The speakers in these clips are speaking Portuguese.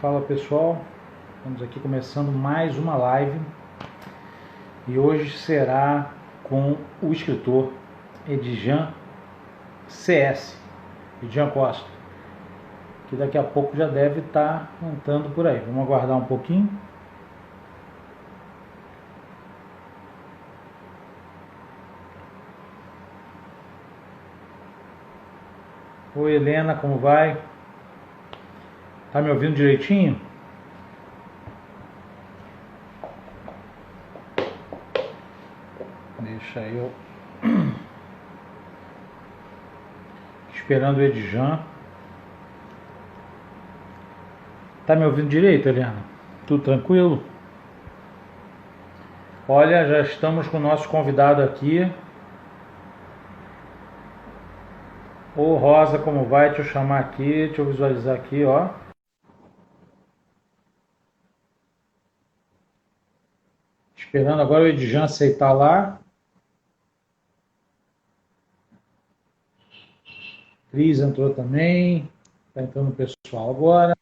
Fala pessoal, estamos aqui começando mais uma live e hoje será com o escritor Edjan CS, Edjan Costa, que daqui a pouco já deve estar entrando por aí. Vamos aguardar um pouquinho. Oi Helena, como vai? Tá me ouvindo direitinho? Deixa eu... Esperando o Edjan. Tá me ouvindo direito, Helena? Tudo tranquilo? Olha, já estamos com o nosso convidado aqui. Ô Rosa, como vai? Deixa eu chamar aqui, deixa eu visualizar aqui, ó. Esperando agora o Edjan aceitar lá. Cris entrou também. Está entrando o pessoal agora.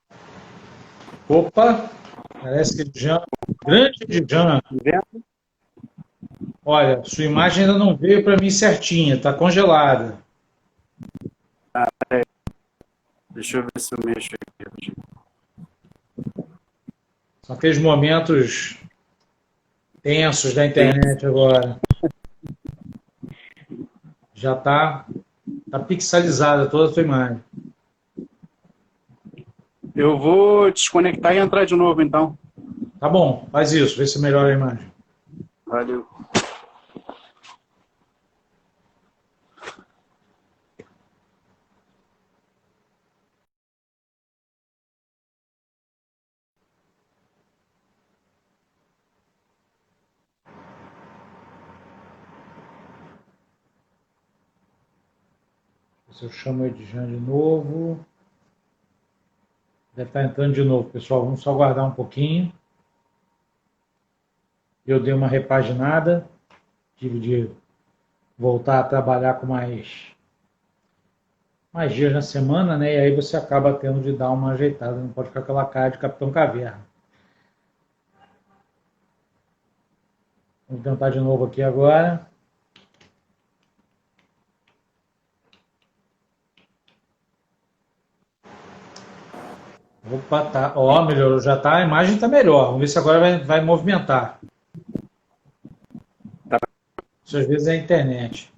Opa! Parece que o Edjan... Grande Edjan! Olha, sua imagem ainda não veio para mim certinha, está congelada. Deixa eu ver se eu mexo aqui. São aqueles momentos tensos da internet agora. Já está pixelizada toda a sua imagem. Eu vou desconectar e entrar de novo, então. Tá bom, faz isso, vê se melhora a imagem. Valeu. Se eu chamo o Edjan de novo. Deve estar entrando de novo, pessoal. Vamos só aguardar um pouquinho. Eu dei uma repaginada. Tive de voltar a trabalhar com mais dias na semana, né? E aí você acaba tendo de dar uma ajeitada. Não pode ficar com aquela cara de Capitão Caverna. Vamos tentar de novo aqui agora. Opa, tá. Ó, melhorou. Já tá. A imagem tá melhor. Vamos ver se agora vai movimentar. Tá. Isso às vezes é a internet.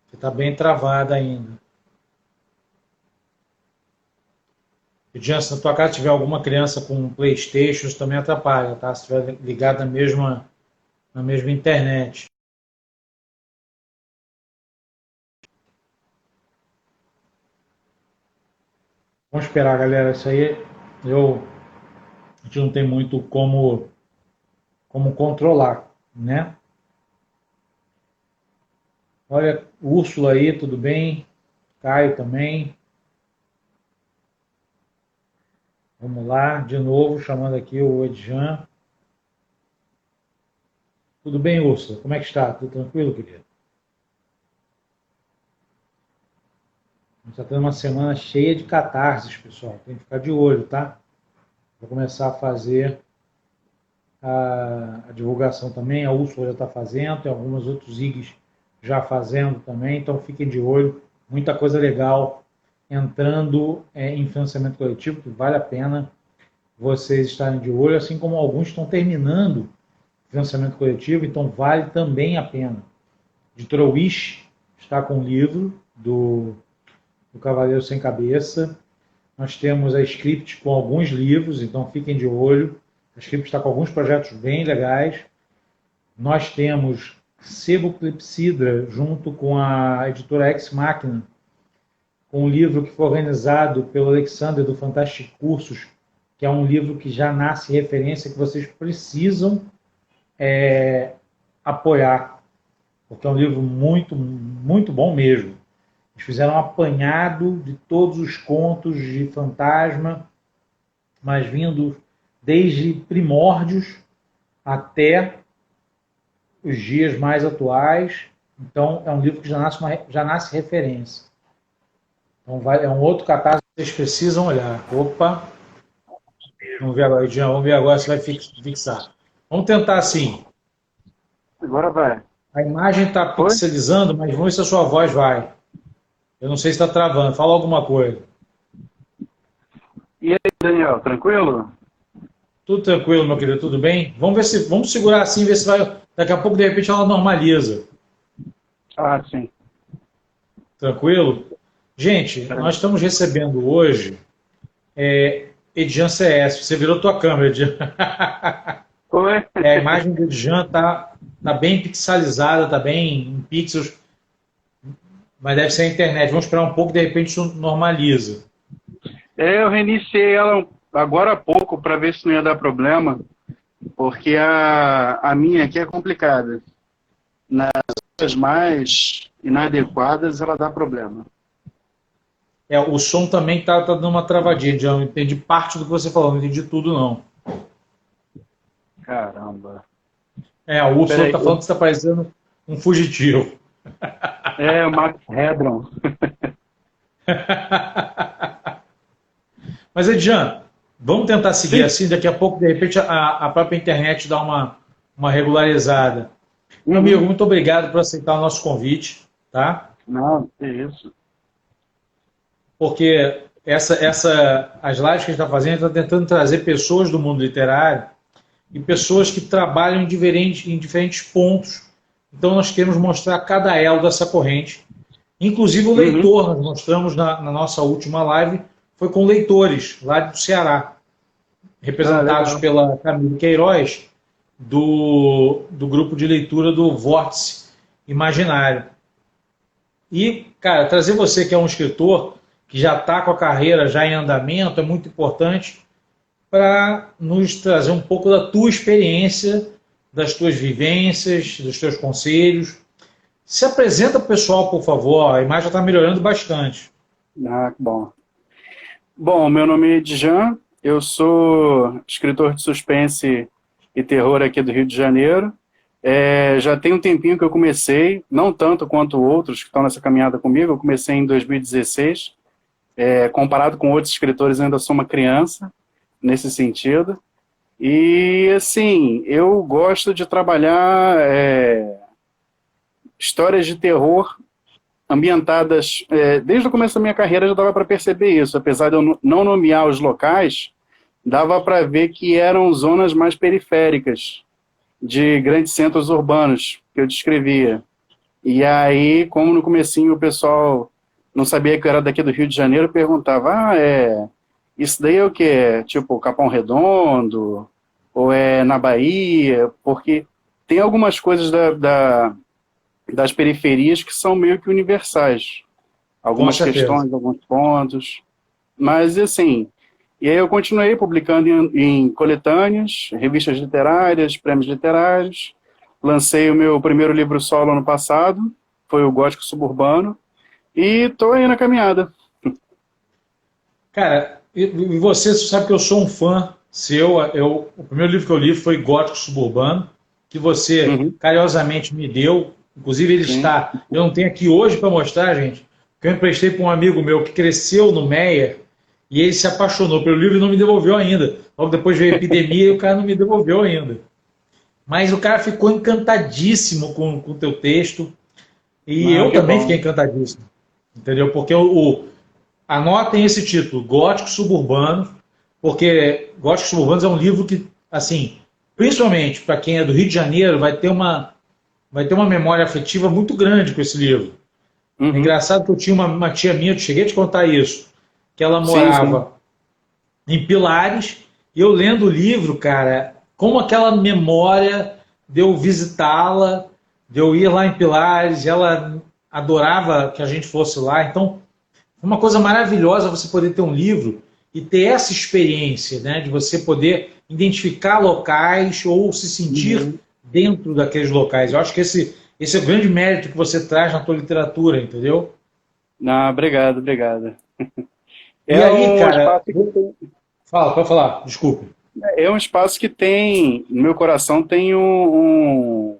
Você tá bem travada ainda. E, Jean, se na tua casa tiver alguma criança com PlayStation, isso também atrapalha, tá? Se estiver ligado na mesma internet. Vamos esperar, galera. Isso aí a gente não tem muito como controlar, né? Olha, Úrsula aí, tudo bem? Caio também. Vamos lá, de novo, chamando aqui o Edjan. Tudo bem, Úrsula? Como é que está? Tudo tranquilo, querido? A gente está tendo uma semana cheia de catarses, pessoal. Tem que ficar de olho, tá? Vou começar a fazer a divulgação também. A Úrsula já está fazendo, tem alguns outros IGs já fazendo também. Então fiquem de olho. Muita coisa legal entrando em financiamento coletivo, que vale a pena vocês estarem de olho, assim como alguns estão terminando financiamento coletivo, então vale também a pena. A editora Wish está com o livro do Cavaleiro Sem Cabeça. Nós temos a Script com alguns livros, então fiquem de olho. A Script está com alguns projetos bem legais. Nós temos Sebo Clepsidra, junto com a editora Ex Machina, com um livro que foi organizado pelo Alexander do Fantastic Cursos, que é um livro que já nasce referência, que vocês precisam apoiar, porque é um livro muito, muito bom mesmo. Eles fizeram um apanhado de todos os contos de fantasma, mas vindo desde primórdios até os dias mais atuais. Então, é um livro que já nasce referência. Então é um outro catarse que vocês precisam olhar. Opa, vamos ver agora, Jean, vamos ver agora se vai fixar. Vamos tentar assim. Agora vai. A imagem está Oi? pixelizando, mas vamos ver se a sua voz vai. Eu não sei se está travando. Fala alguma coisa. E aí, Daniel, tranquilo? Tudo tranquilo, meu querido, tudo bem? Vamos segurar assim, ver se vai. Daqui a pouco, de repente, ela normaliza. Ah, sim. Tranquilo? Gente, nós estamos recebendo hoje Edjan CS. Você virou tua câmera, Edjan. Oi? A imagem do Edjan tá bem pixelizada, está bem em pixels, mas deve ser a internet. Vamos esperar um pouco, de repente isso normaliza. Eu reiniciei ela agora há pouco para ver se não ia dar problema, porque a minha aqui é complicada. Nas outras mais inadequadas, ela dá problema. O som também tá dando uma travadinha, Edjan. Eu entendi parte do que você falou, não entendi tudo, não. Caramba. O Úrsula está falando que você está parecendo um fugitivo. O Max Hedron. Mas, Edjan, vamos tentar seguir assim, daqui a pouco, de repente, a própria internet dá uma regularizada. Meu amigo, muito obrigado por aceitar o nosso convite, tá? Não, é isso. Porque as lives que a gente está fazendo, está tentando trazer pessoas do mundo literário e pessoas que trabalham em diferentes pontos. Então, nós queremos mostrar cada elo dessa corrente. Inclusive, o leitor, nós mostramos na nossa última live, foi com leitores lá do Ceará, representados pela Camille Queiroz, do grupo de leitura do Vórtice Imaginário. E, cara, trazer você que é um escritor, que já está com a carreira já em andamento, é muito importante para nos trazer um pouco da tua experiência, das tuas vivências, dos teus conselhos. Se apresenta para o pessoal, por favor. A imagem está melhorando bastante. Ah, que bom. Bom, meu nome é Edjan, eu sou escritor de suspense e terror aqui do Rio de Janeiro. Já tem um tempinho que eu comecei, não tanto quanto outros que estão nessa caminhada comigo. Eu comecei em 2016. Comparado com outros escritores, eu ainda sou uma criança nesse sentido. E, assim, eu gosto de trabalhar histórias de terror ambientadas... desde o começo da minha carreira já dava para perceber isso. Apesar de eu não nomear os locais, dava para ver que eram zonas mais periféricas de grandes centros urbanos que eu descrevia. E aí, como no comecinho o pessoal não sabia que eu era daqui do Rio de Janeiro, perguntava, isso daí é o quê? Tipo, Capão Redondo? Ou é na Bahia? Porque tem algumas coisas das periferias que são meio que universais. Algumas questões, alguns pontos. Mas, assim, e aí eu continuei publicando em coletâneas, revistas literárias, prêmios literários. Lancei o meu primeiro livro solo ano passado, foi o Gótico Suburbano, e estou aí na caminhada. Cara, e você sabe que eu sou um fã seu. O primeiro livro que eu li foi Gótico Suburbano, que você carinhosamente me deu. Inclusive ele está... Eu não tenho aqui hoje para mostrar, gente, que eu emprestei para um amigo meu que cresceu no Meia e ele se apaixonou pelo livro e não me devolveu ainda. Logo depois veio a epidemia e o cara não me devolveu ainda. Mas o cara ficou encantadíssimo com o teu texto e eu também fiquei encantadíssimo. Entendeu? Porque anotem esse título, Gótico Suburbano, porque Gótico Suburbano é um livro que, assim, principalmente para quem é do Rio de Janeiro, vai ter uma memória afetiva muito grande com esse livro. É engraçado que eu tinha uma tia minha, eu cheguei a te contar isso, que ela morava em Pilares, e eu lendo o livro, cara, como aquela memória de eu visitá-la, de eu ir lá em Pilares, ela adorava que a gente fosse lá. Então, é uma coisa maravilhosa você poder ter um livro e ter essa experiência, né, de você poder identificar locais ou se sentir dentro daqueles locais. Eu acho que esse é o grande mérito que você traz na tua literatura, entendeu? Obrigado. E aí, cara... Pode falar, desculpe. É um espaço que tem, no meu coração, tem eu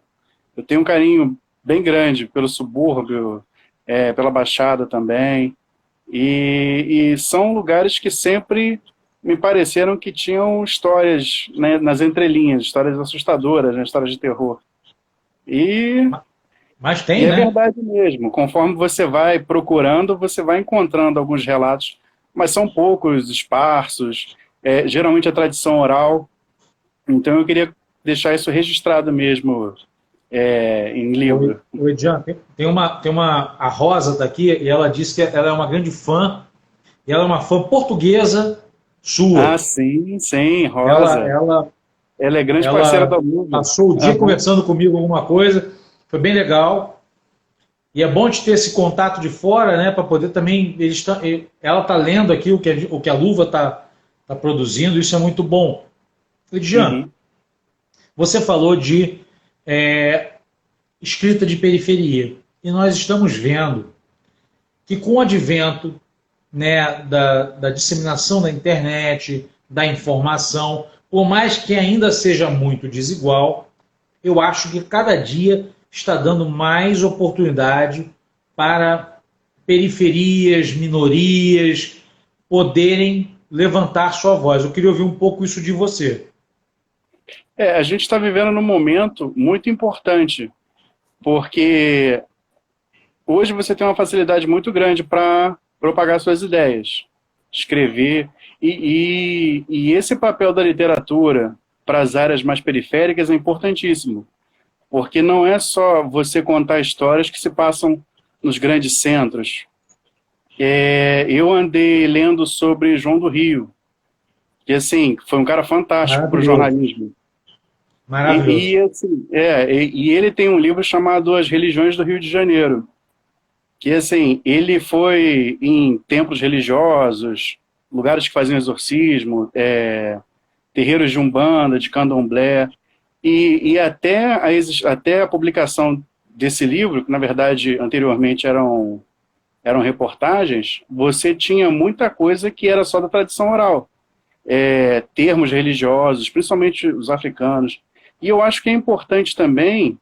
tenho um carinho bem grande pelo subúrbio, pela Baixada também. E são lugares que sempre me pareceram que tinham histórias, né, nas entrelinhas, histórias assustadoras, né, histórias de terror. E, Mas e tem, é né? verdade mesmo, conforme você vai procurando, você vai encontrando alguns relatos, mas são poucos, esparsos, geralmente a tradição oral. Então eu queria deixar isso registrado mesmo, em livro. Oi, Jean, a Rosa está aqui e ela disse que ela é uma grande fã, e ela é uma fã portuguesa Ah, sua. sim, sim, Ela, Rosa. ela, Ela é grande parceira ela da Luva. passou o dia Aham. conversando comigo alguma coisa, foi bem legal. E é bom de ter esse contato de fora, né, para poder também. Ela está lendo aqui o que a Luva tá produzindo, isso é muito bom. Jean, Uhum. você falou de é, escrita de periferia. E nós estamos vendo que com o advento, né, da disseminação da internet, da informação, por mais que ainda seja muito desigual, eu acho que cada dia está dando mais oportunidade para periferias, minorias poderem levantar sua voz. Eu queria ouvir um pouco isso de você. A gente está vivendo num momento muito importante, porque hoje você tem uma facilidade muito grande para propagar suas ideias, escrever, e esse papel da literatura para as áreas mais periféricas é importantíssimo, porque não é só você contar histórias que se passam nos grandes centros. Eu andei lendo sobre João do Rio, que assim, foi um cara fantástico para o Maravilhoso, jornalismo. maravilhoso. Assim, e ele tem um livro chamado As Religiões do Rio de Janeiro, que assim, ele foi em templos religiosos, lugares que faziam exorcismo, terreiros de Umbanda, de Candomblé, e até a publicação desse livro, que na verdade anteriormente eram reportagens, você tinha muita coisa que era só da tradição oral, termos religiosos, principalmente os africanos. E eu acho que é importante também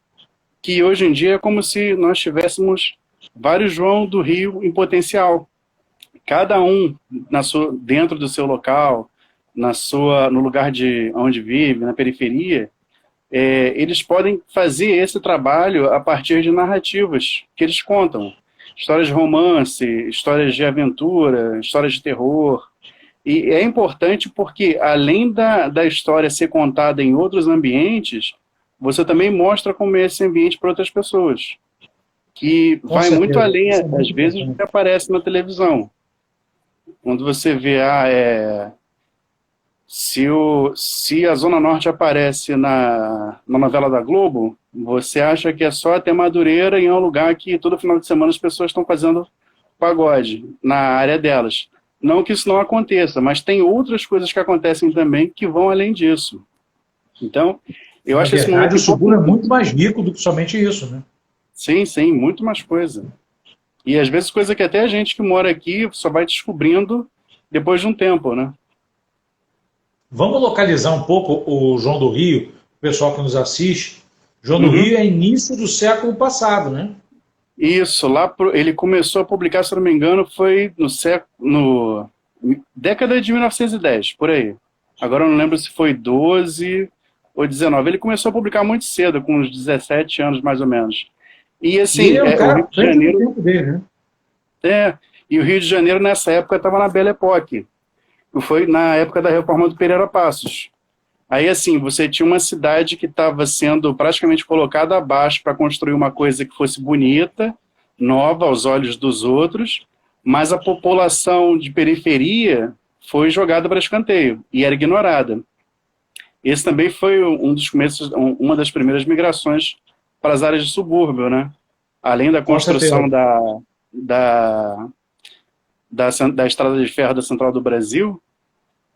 que hoje em dia é como se nós tivéssemos vários João do Rio em potencial. Cada um dentro do seu local, no lugar de onde vive, na periferia, eles podem fazer esse trabalho a partir de narrativas que eles contam. Histórias de romance, histórias de aventura, histórias de terror. E é importante porque, além da história ser contada em outros ambientes, você também mostra como é esse ambiente para outras pessoas, que Com vai muito certeza, além, isso é às muito vezes, do importante. que aparece na televisão. Quando você vê, se a Zona Norte aparece na novela da Globo, você acha que é só até Madureira e é um lugar que todo final de semana as pessoas estão fazendo pagode na área delas. Não que isso não aconteça, mas tem outras coisas que acontecem também que vão além disso. Então, eu Na acho esse verdade, momento o subúrbio é muito importantíssimo. mais rico do que somente isso, né? Sim, sim, muito mais coisa. E às vezes coisa que até a gente que mora aqui só vai descobrindo depois de um tempo, né? Vamos localizar um pouco o João do Rio, o pessoal que nos assiste. João do Uhum. Rio é início do século passado, né? Isso, ele começou a publicar, se eu não me engano, foi no década de 1910, por aí. Agora eu não lembro se foi 12 ou 19. Ele começou a publicar muito cedo, com uns 17 anos mais ou menos. E E ele assim, é um o cara Rio à de frente do Janeiro, tempo dele, né? é, e o Rio de Janeiro nessa época estava na Belle Époque. Foi na época da reforma do Pereira Passos. Aí, assim, você tinha uma cidade que estava sendo praticamente colocada abaixo para construir uma coisa que fosse bonita, nova aos olhos dos outros, mas a população de periferia foi jogada para escanteio e era ignorada. Esse também foi um dos começos, uma das primeiras migrações para as áreas de subúrbio, né? Além da Com certeza. construção da, da estrada de ferro da Central do Brasil,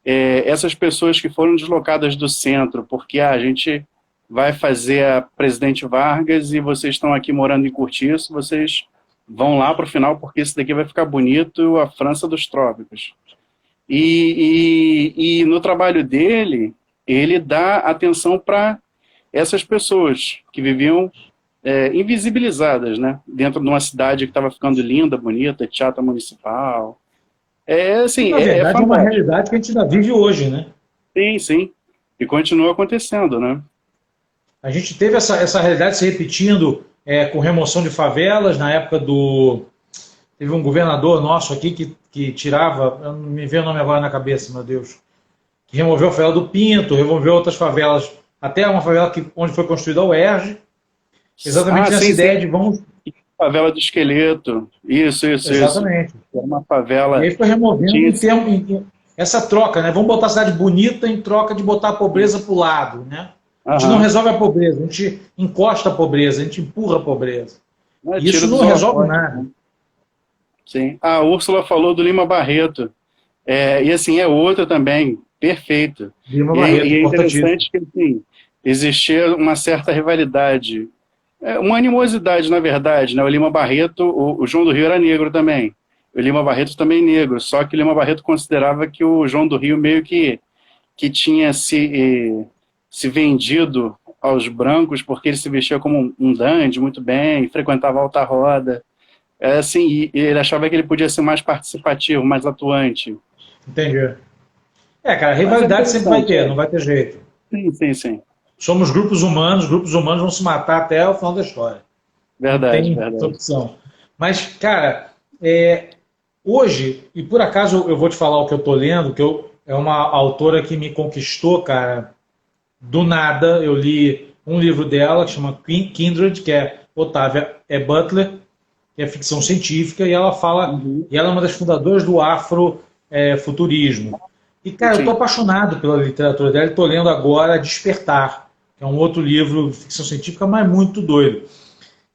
essas pessoas que foram deslocadas do centro, porque a gente vai fazer a Presidente Vargas e vocês estão aqui morando em Cortiço, vocês vão lá para o final porque isso daqui vai ficar bonito, a França dos trópicos. E no trabalho dele, ele dá atenção para essas pessoas que viviam invisibilizadas, né? Dentro de uma cidade que estava ficando linda, bonita, teatro municipal. Assim, Na verdade, é uma fantástico. realidade que a gente ainda vive hoje, né? Sim, sim. E continua acontecendo, né? A gente teve essa realidade se repetindo com remoção de favelas na época do... Teve um governador nosso aqui que tirava, eu não me veio o nome agora na cabeça, meu Deus, que removeu a favela do Pinto, removeu outras favelas, até uma favela onde foi construída a UERJ, exatamente nessa Sim, sim. ideia de vamos... Favela do Esqueleto. Isso. Exatamente. Era uma E favela. aí foi removendo Tinha... essa troca, né? Vamos botar a cidade bonita em troca de botar a pobreza para o lado, né? A gente não resolve a pobreza, a gente encosta a pobreza, a gente empurra a pobreza. E isso não resolve nada. Sim. A Úrsula falou do Lima Barreto. E assim, é outra também, perfeito. Lima Barreto, e é interessante que assim, existia uma certa rivalidade, uma animosidade, na verdade, né? O Lima Barreto, o João do Rio era negro também. O Lima Barreto também negro, só que o Lima Barreto considerava que o João do Rio meio que tinha se vendido aos brancos porque ele se vestia como um dandy muito bem, frequentava a alta roda. Assim, e ele achava que ele podia ser mais participativo, mais atuante. Entendi. Cara, rivalidade sempre vai ter, não vai ter jeito. Sim. Somos grupos humanos vão se matar até o final da história. Verdade, não tem verdade. Opção. Mas, cara, hoje, e por acaso eu vou te falar o que eu tô lendo, é uma autora que me conquistou, cara, do nada. Eu li um livro dela que chama Kindred, que é Octavia Butler, que é ficção científica, e ela fala, e ela é uma das fundadoras do afrofuturismo. E, cara, eu tô apaixonado pela literatura dela, e tô lendo agora Despertar, que é um outro livro de ficção científica, mas muito doido.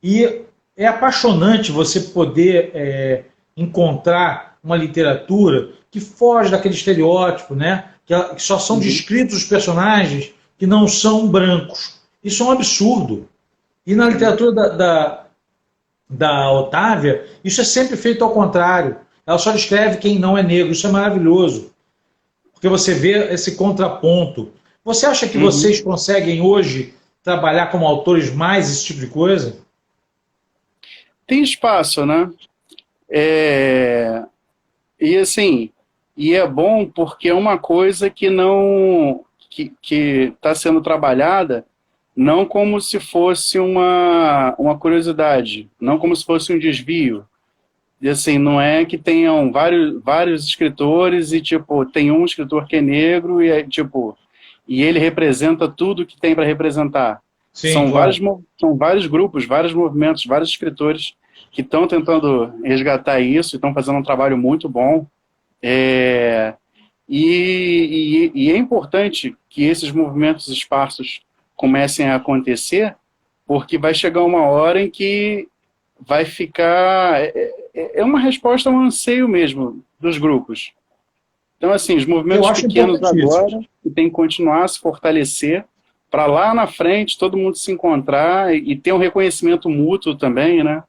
E é apaixonante você poder encontrar uma literatura que foge daquele estereótipo, né? Que só são descritos os personagens que não são brancos. Isso é um absurdo. E na literatura da Otávia, isso é sempre feito ao contrário. Ela só descreve quem não é negro. Isso é maravilhoso. Porque você vê esse contraponto. Você acha que vocês conseguem hoje trabalhar como autores mais esse tipo de coisa? Tem espaço, né? E assim, e é bom porque é uma coisa que não que está sendo trabalhada não como se fosse uma curiosidade, não como se fosse um desvio. E assim, não é que tenham vários escritores e tipo, tem um escritor que é negro e ele representa tudo que tem para representar. Sim, são claro. vários grupos, vários movimentos, vários escritores que estão tentando resgatar isso, estão fazendo um trabalho muito bom. E é importante que esses movimentos esparsos comecem a acontecer, porque vai chegar uma hora em que vai ficar... É uma resposta a um anseio mesmo dos grupos. Então, assim, os movimentos pequenos agora que tem que continuar a se fortalecer para lá na frente todo mundo se encontrar e ter um reconhecimento mútuo também, né?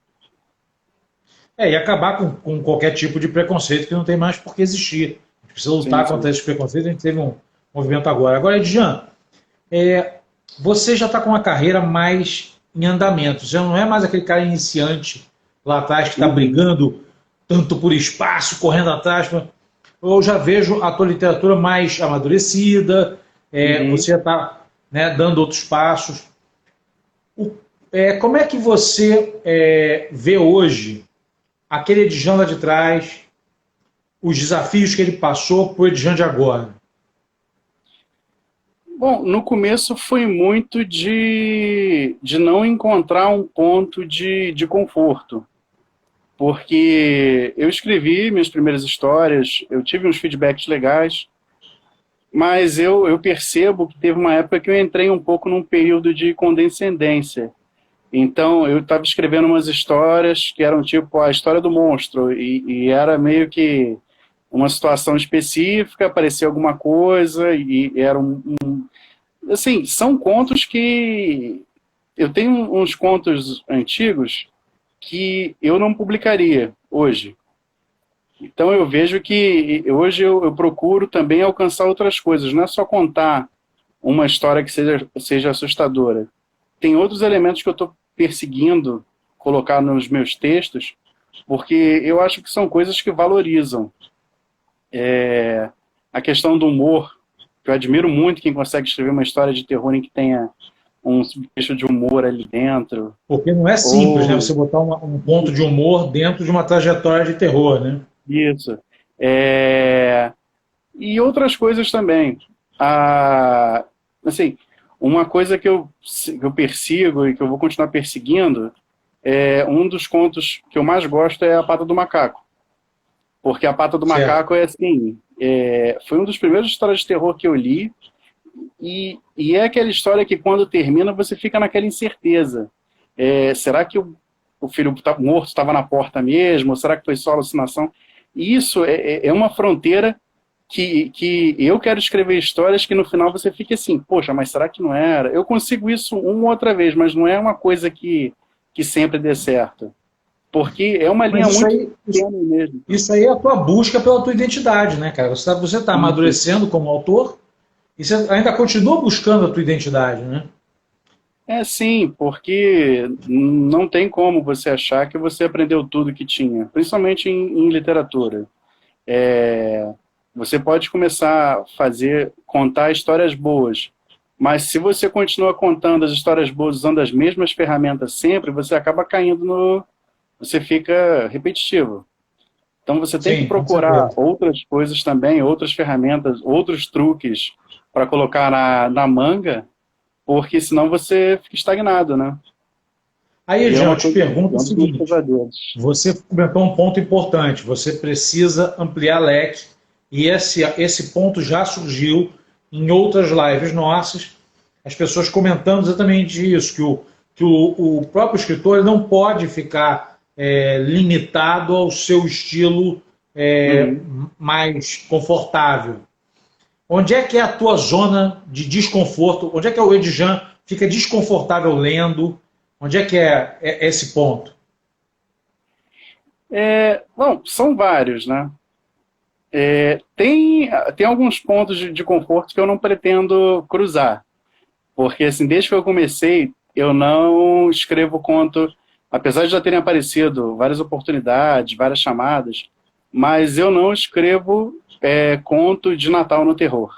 E acabar com qualquer tipo de preconceito que não tem mais por que existir. A gente precisa lutar contra esses preconceitos. A gente teve um movimento agora. Agora, Edjan, você já está com uma carreira mais em andamento. Você não é mais aquele cara iniciante lá atrás que está brigando tanto por espaço, correndo atrás. Eu já vejo a tua literatura mais amadurecida, você já está dando outros passos. Como é que você vê hoje aquele Edjan lá de trás, os desafios que ele passou para o Edjan de agora? Bom, no começo foi muito de não encontrar um ponto de conforto. Porque eu escrevi minhas primeiras histórias, eu tive uns feedbacks legais, mas eu percebo que teve uma época que eu entrei um pouco num período de condescendência. Então, eu estava escrevendo umas histórias que eram tipo a história do monstro, e era meio que uma situação específica, aparecia alguma coisa, e era assim, são contos que... Eu tenho uns contos antigos que eu não publicaria hoje. Então eu vejo que hoje eu procuro também alcançar outras coisas, não é só contar uma história que seja assustadora. Tem outros elementos que eu estou perseguindo colocar nos meus textos, porque eu acho que são coisas que valorizam. A questão do humor, que eu admiro muito quem consegue escrever uma história de terror em que tenha um subtexto de humor ali dentro. Porque não é simples, né? Você botar um ponto de humor dentro de uma trajetória de terror, né? Isso. E outras coisas também. Assim, uma coisa que eu persigo e que eu vou continuar perseguindo, um dos contos que eu mais gosto é A Pata do Macaco. Porque A Pata do Macaco assim, foi um dos primeiros histórias de terror que eu li, e é aquela história que quando termina você fica naquela incerteza. Será que o filho morto estava na porta mesmo? Ou será que foi só alucinação? E isso é uma fronteira que eu quero escrever histórias que no final você fique assim, poxa, mas será que não era? Eu consigo isso uma ou outra vez, mas não é uma coisa que sempre dê certo. Porque é uma linha muito pequena mesmo. Isso aí é a tua busca pela tua identidade, né, cara? Você está amadurecendo como autor e você ainda continua buscando a tua identidade, né? Sim, porque não tem como você achar que você aprendeu tudo que tinha, principalmente em literatura. Você pode começar a contar histórias boas, mas se você continua contando as histórias boas usando as mesmas ferramentas sempre, você acaba caindo você fica repetitivo. Então você tem que procurar outras coisas também, outras ferramentas, outros truques para colocar na manga, porque senão você fica estagnado, né? Aí, Jean, eu te pergunto o seguinte, você comentou um ponto importante, você precisa ampliar leque, e esse ponto já surgiu em outras lives nossas, as pessoas comentando exatamente isso, que o próprio escritor não pode ficar limitado ao seu estilo mais confortável. Onde é que é a tua zona de desconforto? Onde é que o Edjan fica desconfortável lendo? Onde é que é esse ponto? Bom, são vários, né? Tem alguns pontos de conforto que eu não pretendo cruzar. Porque, assim, desde que eu comecei, eu não escrevo conto, apesar de já terem aparecido várias oportunidades, várias chamadas, mas eu não escrevo conto de Natal no terror.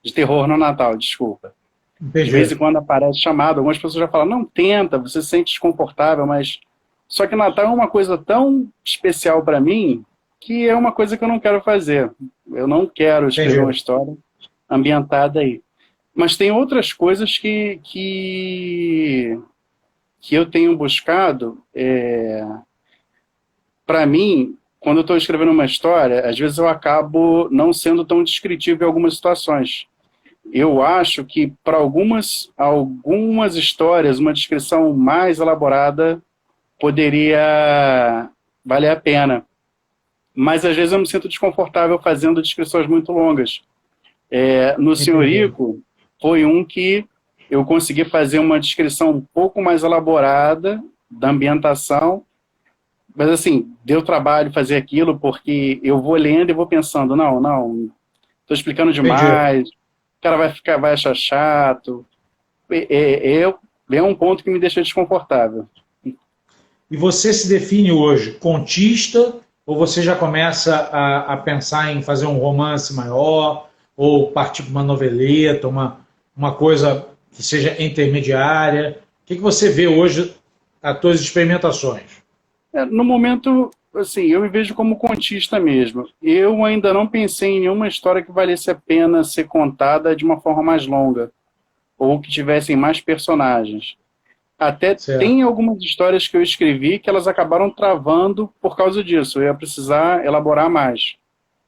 De terror no Natal, desculpa. Entendi. De vez em quando aparece chamada, algumas pessoas já falam, não, tenta, você se sente desconfortável, mas... Só que Natal é uma coisa tão especial para mim que é uma coisa que eu não quero fazer. Eu não quero escrever uma história ambientada aí. Mas tem outras coisas que eu tenho buscado. Para mim, quando eu estou escrevendo uma história, às vezes eu acabo não sendo tão descritivo em algumas situações. Eu acho que para algumas histórias, uma descrição mais elaborada poderia valer a pena. Mas às vezes eu me sinto desconfortável fazendo descrições muito longas. No Senhorico, foi um que eu consegui fazer uma descrição um pouco mais elaborada da ambientação, mas assim, deu trabalho fazer aquilo, porque eu vou lendo e vou pensando, não, estou explicando demais, o cara vai achar chato. É um ponto que me deixa desconfortável. E você se define hoje contista, ou você já começa a pensar em fazer um romance maior, ou partir para uma noveleta, uma coisa que seja intermediária? O que você vê hoje as tuas experimentações? No momento, assim, eu me vejo como contista mesmo. Eu ainda não pensei em nenhuma história que valesse a pena ser contada de uma forma mais longa, ou que tivessem mais personagens. Até tem algumas histórias que eu escrevi que elas acabaram travando por causa disso. Eu ia precisar elaborar mais.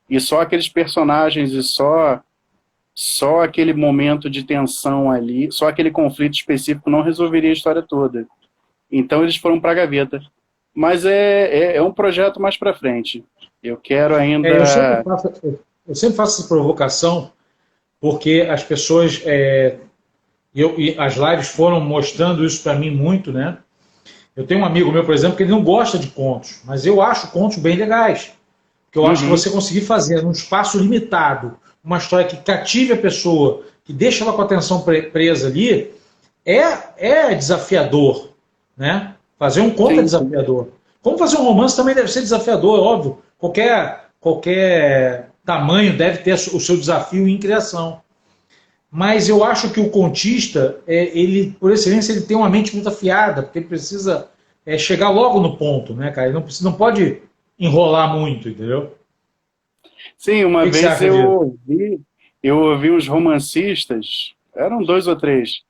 E só aqueles personagens e só aquele momento de tensão ali, só aquele conflito específico não resolveria a história toda. Então eles foram para a gaveta. Mas é um projeto mais para frente. Eu quero ainda... Eu sempre faço essa provocação porque as pessoas... e as lives foram mostrando isso para mim muito, né? Eu tenho um amigo meu, por exemplo, que ele não gosta de contos, mas eu acho contos bem legais. Porque eu acho que você conseguir fazer num espaço limitado uma história que cative a pessoa, que deixa ela com a atenção presa ali, é desafiador. né? Fazer um conto é Sim. desafiador. Como fazer um romance também deve ser desafiador, é óbvio. Qualquer tamanho deve ter o seu desafio em criação. Mas eu acho que o contista, ele, por excelência, ele tem uma mente muito afiada, porque ele precisa chegar logo no ponto, né, cara? Ele não pode enrolar muito, entendeu? Sim, O uma que que você vez acha disso? eu ouvi uns romancistas, eram dois ou três,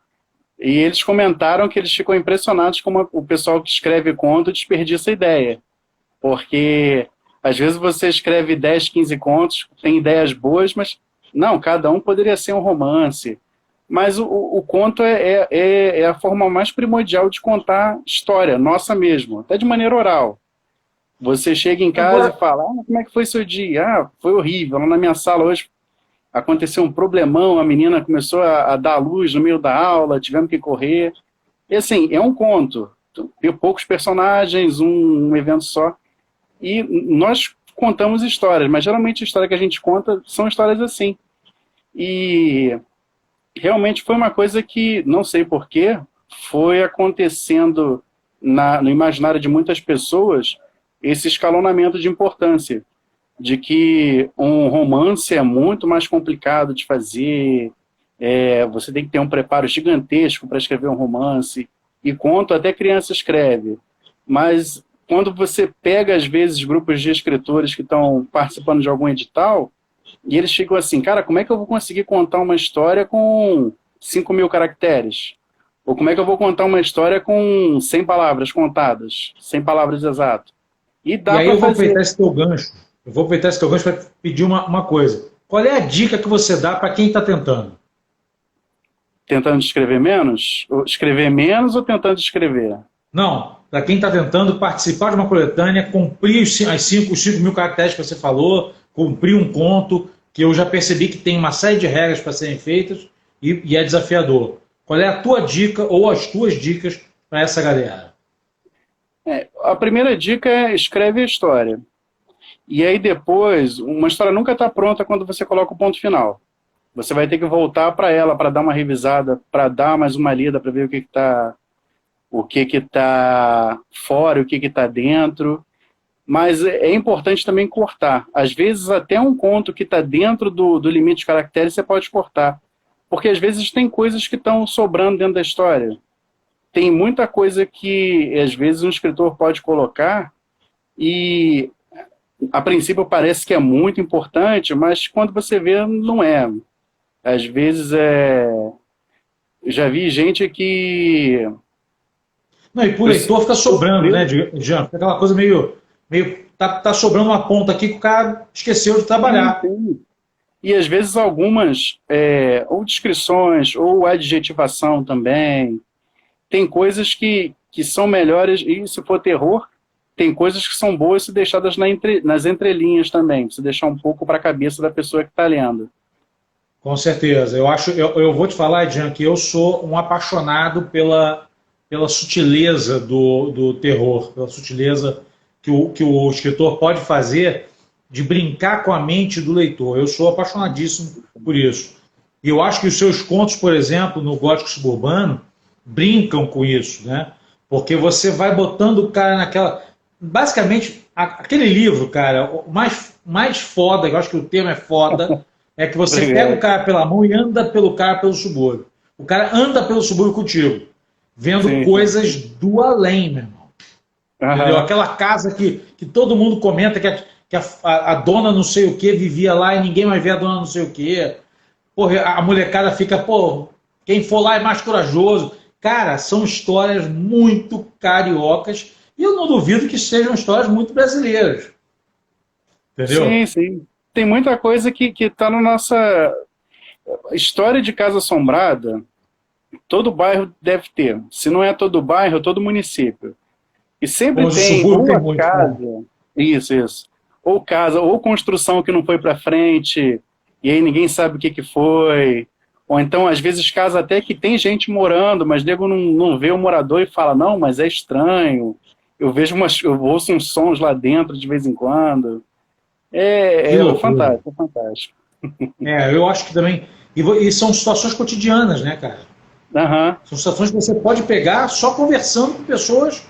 e eles comentaram que eles ficam impressionados como o pessoal que escreve conto desperdiça ideia. Porque às vezes você escreve 10, 15 contos, tem ideias boas, mas não, cada um poderia ser um romance. Mas o conto é a forma mais primordial de contar história, nossa mesmo, até de maneira oral. Você chega em casa e Agora, fala, como é que foi seu dia? Ah, foi horrível, lá na minha sala hoje aconteceu um problemão, a menina começou a dar luz no meio da aula, tivemos que correr. E assim, é um conto, tem poucos personagens, um evento só. E nós contamos histórias, mas geralmente a história que a gente conta são histórias assim. E realmente foi uma coisa que, não sei porquê, foi acontecendo no imaginário de muitas pessoas esse escalonamento de importância, de que um romance é muito mais complicado de fazer, você tem que ter um preparo gigantesco para escrever um romance, e conto até criança escreve, mas quando você pega, às vezes, grupos de escritores que estão participando de algum edital, e eles ficam assim, cara, como é que eu vou conseguir contar uma história com 5.000 caracteres? Ou como é que eu vou contar uma história com 100 palavras contadas, 100 palavras exatas? E e dá aí para eu vou fazer. aproveitar esse teu gancho. Eu vou aproveitar esse teu gancho para pedir uma coisa. Qual é a dica que você dá para quem está tentando? Tentando escrever menos? Ou escrever menos ou tentando escrever? Não, para quem está tentando participar de uma coletânea, cumprir os 5.000 caracteres que você falou, cumprir um conto, que eu já percebi que tem uma série de regras para serem feitas e é desafiador. Qual é a tua dica ou as tuas dicas para essa galera? A primeira dica é escreve a história. E aí depois, uma história nunca está pronta quando você coloca o ponto final. Você vai ter que voltar para ela para dar uma revisada, para dar mais uma lida, para ver o que que tá fora, o que que está dentro. Mas é importante também cortar. Às vezes até um conto que está dentro do limite de caracteres você pode cortar. Porque às vezes tem coisas que estão sobrando dentro da história. Tem muita coisa que às vezes um escritor pode colocar e a princípio parece que é muito importante, mas quando você vê, não é. Às vezes já vi gente que Não, e por leitor fica sobrando, né, Jean? Fica aquela coisa meio tá sobrando uma ponta aqui que o cara esqueceu de sim, trabalhar. sim. E às vezes algumas, ou descrições, ou adjetivação também. Tem coisas que são melhores, e se for terror, tem coisas que são boas se deixadas nas entrelinhas também, se deixar um pouco para a cabeça da pessoa que está lendo. Com certeza. Eu vou te falar, Jean, que eu sou um apaixonado pela sutileza do terror, pela sutileza que o escritor pode fazer de brincar com a mente do leitor. Eu sou apaixonadíssimo por isso. E eu acho que os seus contos, por exemplo, no Gótico Suburbano, brincam com isso, né? Porque você vai botando o cara naquela. Basicamente, aquele livro, cara, o mais foda, eu acho que o termo é foda, é que você pega o Obrigado. cara pela mão e anda pelo cara pelo subúrbio. O cara anda pelo subúrbio contigo, vendo Sim, sim. coisas do além, meu irmão. Entendeu? Aham. Aquela casa que todo mundo comenta que a dona não sei o que vivia lá e ninguém mais vê a dona não sei o que. Porra, a molecada fica, pô, quem for lá é mais corajoso. Cara, são histórias muito cariocas e eu não duvido que sejam histórias muito brasileiras. Sim, Entendeu? sim. Tem muita coisa que está na nossa história de Casa Assombrada. Todo bairro deve ter. Se não é todo bairro, é todo município. E sempre Bom, o tem subúrbio ou tem a muito, né? casa, isso, ou casa, ou construção que não foi para frente, e aí ninguém sabe o que que foi. Ou então, às vezes, casa até que tem gente morando, mas nego não vê o morador e fala, não, mas é estranho. Eu ouço uns sons lá dentro de vez em quando. Que É loucura. fantástico. Eu acho que também. E são situações cotidianas, né, cara? Aham. São situações que você pode pegar só conversando com pessoas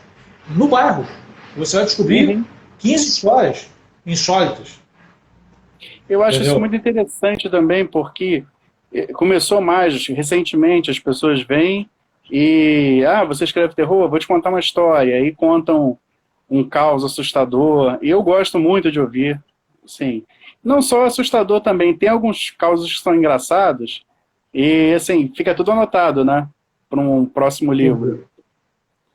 no bairro. Você vai descobrir Uhum. 15 histórias insólitas. Eu acho isso Entendeu? muito interessante também, porque começou mais recentemente, as pessoas vêm e, você escreve terror, vou te contar uma história, aí contam um caos assustador, e eu gosto muito de ouvir, assim, não só assustador também, tem alguns causos que são engraçados, e assim, fica tudo anotado, né, para um próximo livro. Entendi.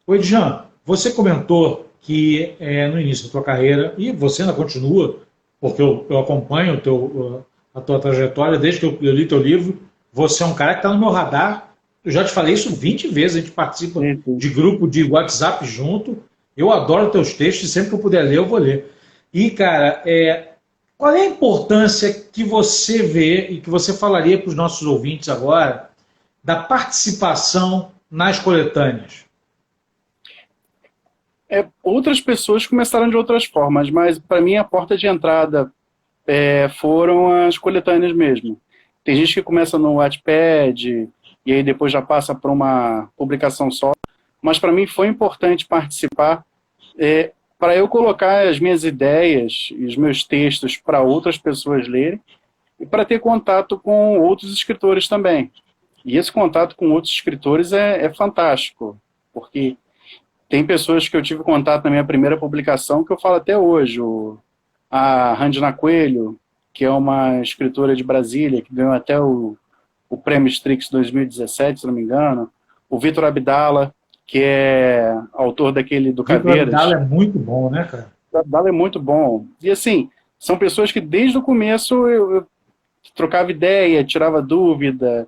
Oi, Edjan, você comentou que no início da tua carreira, e você ainda continua, porque eu acompanho a tua trajetória desde que eu li teu livro, você é um cara que está no meu radar. Eu já te falei isso 20 vezes, a gente participa Enfim. de grupo de WhatsApp junto. Eu adoro teus textos, sempre que eu puder ler, eu vou ler. E, cara, qual é a importância que você vê e que você falaria para os nossos ouvintes agora da participação nas coletâneas? Outras pessoas começaram de outras formas, mas para mim a porta de entrada foram as coletâneas mesmo. Tem gente que começa no Wattpad e aí depois já passa para uma publicação só, mas para mim foi importante participar para eu colocar as minhas ideias e os meus textos para outras pessoas lerem e para ter contato com outros escritores também. E esse contato com outros escritores é fantástico, porque tem pessoas que eu tive contato na minha primeira publicação que eu falo até hoje. A Randina Coelho, que é uma escritora de Brasília, que ganhou até o Prêmio Strix 2017, se não me engano. O Vitor Abdala, que é autor daquele do Vitor Abdala Caveiras. é muito bom, né, cara? O Abdala é muito bom. E assim, são pessoas que desde o começo eu trocava ideia, tirava dúvida.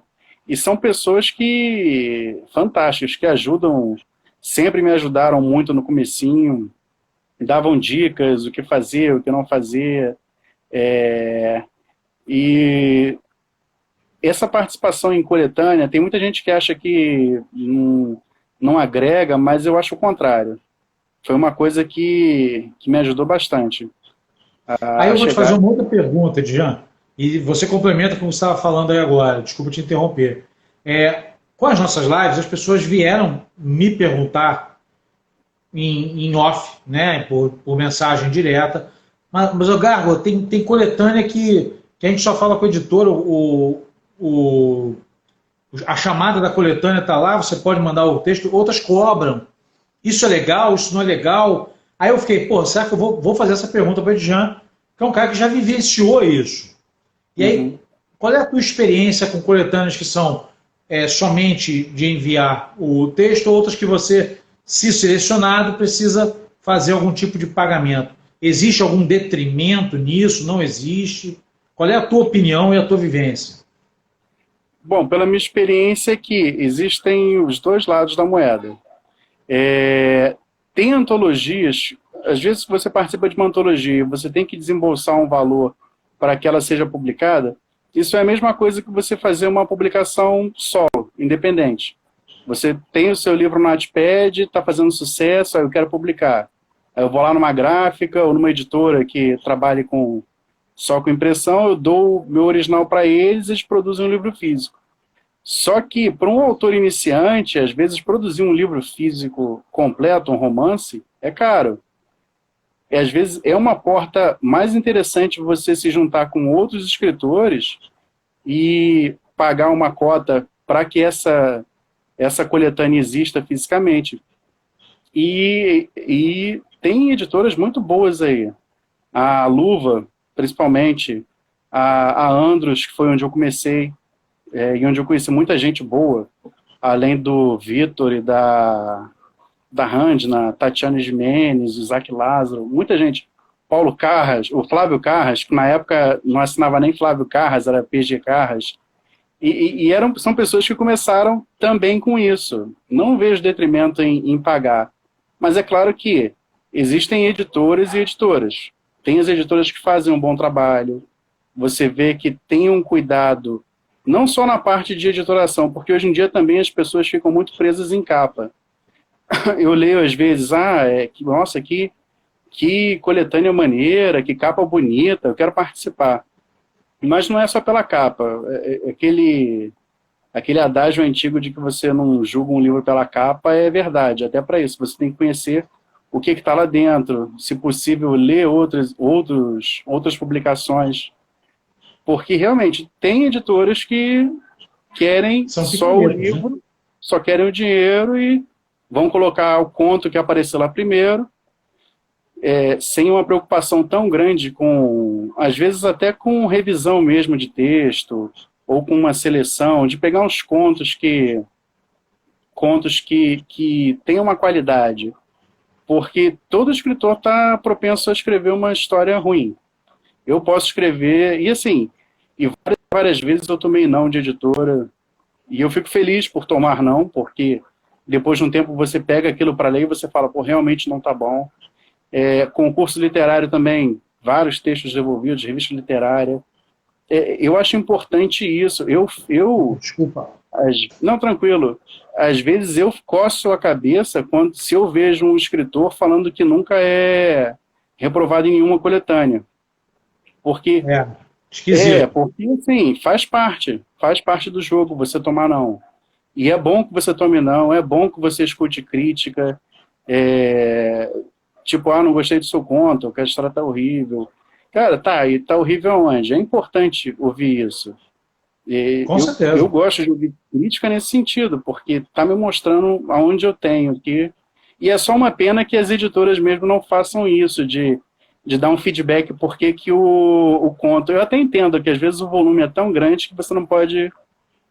E são pessoas que fantásticas, que ajudam, sempre me ajudaram muito no comecinho, davam dicas, o que fazer, o que não fazer. E essa participação em coletânea, tem muita gente que acha que não agrega, mas eu acho o contrário. Foi uma coisa que me ajudou bastante Aí a eu vou te fazer chegar. uma outra pergunta, Dian, e você complementa com o que você estava falando aí agora, desculpa te interromper. Com as nossas lives, as pessoas vieram me perguntar em off, né, por mensagem direta, mas o Gargo, tem coletânea que a gente só fala com o editor, o, a chamada da coletânea está lá, você pode mandar o texto, outras cobram. Isso é legal, isso não é legal. Aí eu fiquei, pô, será que eu vou fazer essa pergunta para o Edjan, que é um cara que já vivenciou isso. E aí, Uhum. qual é a tua experiência com coletâneas que são somente de enviar o texto, ou outras que você, se selecionado, precisa fazer algum tipo de pagamento? Existe algum detrimento nisso? Não existe? Qual é a tua opinião e a tua vivência? Bom, pela minha experiência é que existem os dois lados da moeda. Tem antologias, às vezes você participa de uma antologia, você tem que desembolsar um valor para que ela seja publicada. Isso é a mesma coisa que você fazer uma publicação solo, independente. Você tem o seu livro no Wattpad, está fazendo sucesso, aí eu quero publicar. Aí eu vou lá numa gráfica ou numa editora que trabalhe só com impressão, eu dou o meu original para eles e eles produzem um livro físico. Só que, para um autor iniciante, às vezes produzir um livro físico completo, um romance, é caro. E às vezes é uma porta mais interessante você se juntar com outros escritores e pagar uma cota para que essa coletânea exista fisicamente. E tem editoras muito boas aí. A Luva, principalmente, a Andros, que foi onde eu comecei, e onde eu conheci muita gente boa, além do Vitor e da Randna, Tatiana Gimenez, Isaac Lázaro, muita gente. Paulo Carras, o Flávio Carras, que na época não assinava nem Flávio Carras, era PG Carras. São pessoas que começaram também com isso. Não vejo detrimento em pagar. Mas é claro que existem editores e editoras. Tem as editoras que fazem um bom trabalho. Você vê que tem um cuidado, não só na parte de editoração, porque hoje em dia também as pessoas ficam muito presas em capa. Eu leio às vezes, nossa, que coletânea maneira, que capa bonita, eu quero participar. Mas não é só pela capa, aquele adágio antigo de que você não julga um livro pela capa é verdade. Até para isso, você tem que conhecer o que está lá dentro, se possível, ler outras publicações, porque realmente tem editoras que querem São só o picaretas, né? livro, só querem o dinheiro e vão colocar o conto que apareceu lá primeiro, sem uma preocupação tão grande com, às vezes até com revisão mesmo de texto, ou com uma seleção, de pegar uns contos que tenham uma qualidade, porque todo escritor está propenso a escrever uma história ruim. Eu posso escrever, e assim, e várias vezes eu tomei não de editora, e eu fico feliz por tomar não, porque depois de um tempo você pega aquilo para ler e você fala, pô, realmente não está bom. Concurso literário também, vários textos devolvidos, revista literária. Eu acho importante isso. Desculpa. Não, tranquilo. Às vezes eu coço a cabeça se eu vejo um escritor falando que nunca é reprovado em nenhuma coletânea. Porque, Esquisito. porque assim, faz parte do jogo você tomar não. E é bom que você tome não, é bom que você escute crítica, tipo, não gostei do seu conto, que a história tá horrível. Cara, e tá horrível aonde? É importante ouvir isso. Com certeza. Eu gosto de ouvir crítica nesse sentido, porque tá me mostrando aonde eu tenho que... E é só uma pena que as editoras mesmo não façam isso, de dar um feedback, porque que o conto... Eu até entendo que às vezes o volume é tão grande que você não pode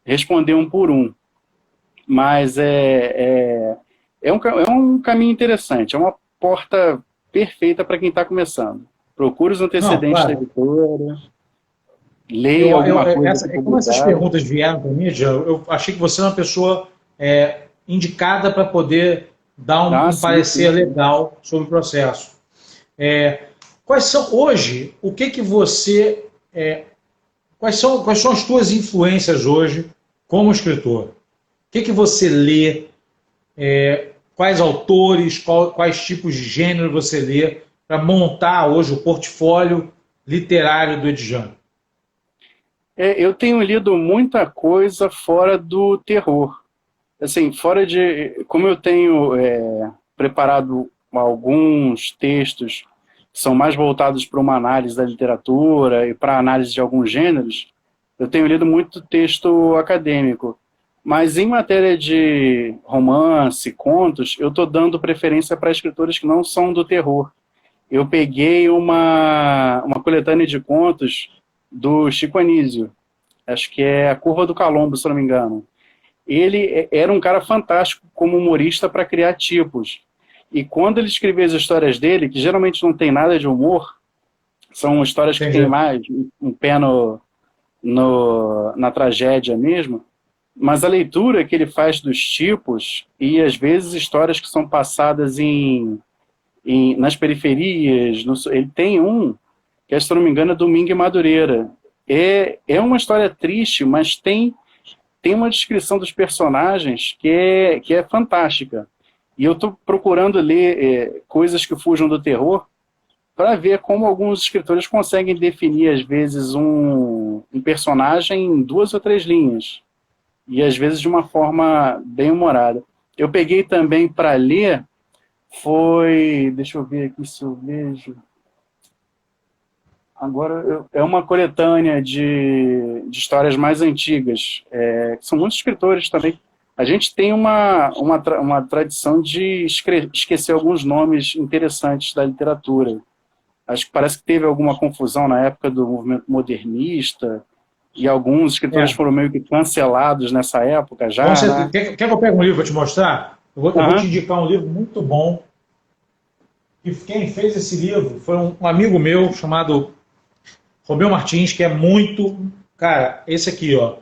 responder um por um. Mas é um caminho interessante, é uma porta perfeita para quem está começando. Procure os antecedentes da editora, leia alguma coisa. Como essas perguntas vieram para mim, eu achei que você é uma pessoa indicada para poder dar um parecer legal sobre o processo. Quais são, hoje, o que você... quais são as tuas influências hoje como escritor? O que você lê? Quais autores, quais tipos de gênero você lê para montar hoje o portfólio literário do Edjan? Eu tenho lido muita coisa fora do terror. Assim, fora de... Como eu tenho preparado alguns textos que são mais voltados para uma análise da literatura e para análise de alguns gêneros, eu tenho lido muito texto acadêmico. Mas em matéria de romance, contos, eu estou dando preferência para escritores que não são do terror. Eu peguei uma coletânea de contos do Chico Anísio, acho que é A Curva do Calombo, se não me engano. Ele era um cara fantástico como humorista para criar tipos. E quando ele escrevia as histórias dele, que geralmente não tem nada de humor, são histórias que têm mais um pé na tragédia mesmo, mas a leitura que ele faz dos tipos, e às vezes histórias que são passadas nas periferias, ele tem que, se não me engano, é Domingo e Madureira. É uma história triste, mas tem uma descrição dos personagens que é fantástica. E eu estou procurando ler coisas que fujam do terror para ver como alguns escritores conseguem definir, às vezes, um personagem em 2 ou 3 linhas. E às vezes de uma forma bem humorada. Eu peguei também para ler, deixa eu ver aqui se eu vejo. Agora é uma coletânea de histórias mais antigas. São muitos escritores também. A gente tem uma tradição de esquecer alguns nomes interessantes da literatura. Acho que parece que teve alguma confusão na época do movimento modernista, e alguns escritores foram meio que cancelados nessa época já. Né? Quer que eu pegue um livro para te mostrar? Eu vou te indicar um livro muito bom. E quem fez esse livro foi um amigo meu chamado Romeu Martins, que é muito... Cara, esse aqui, ó.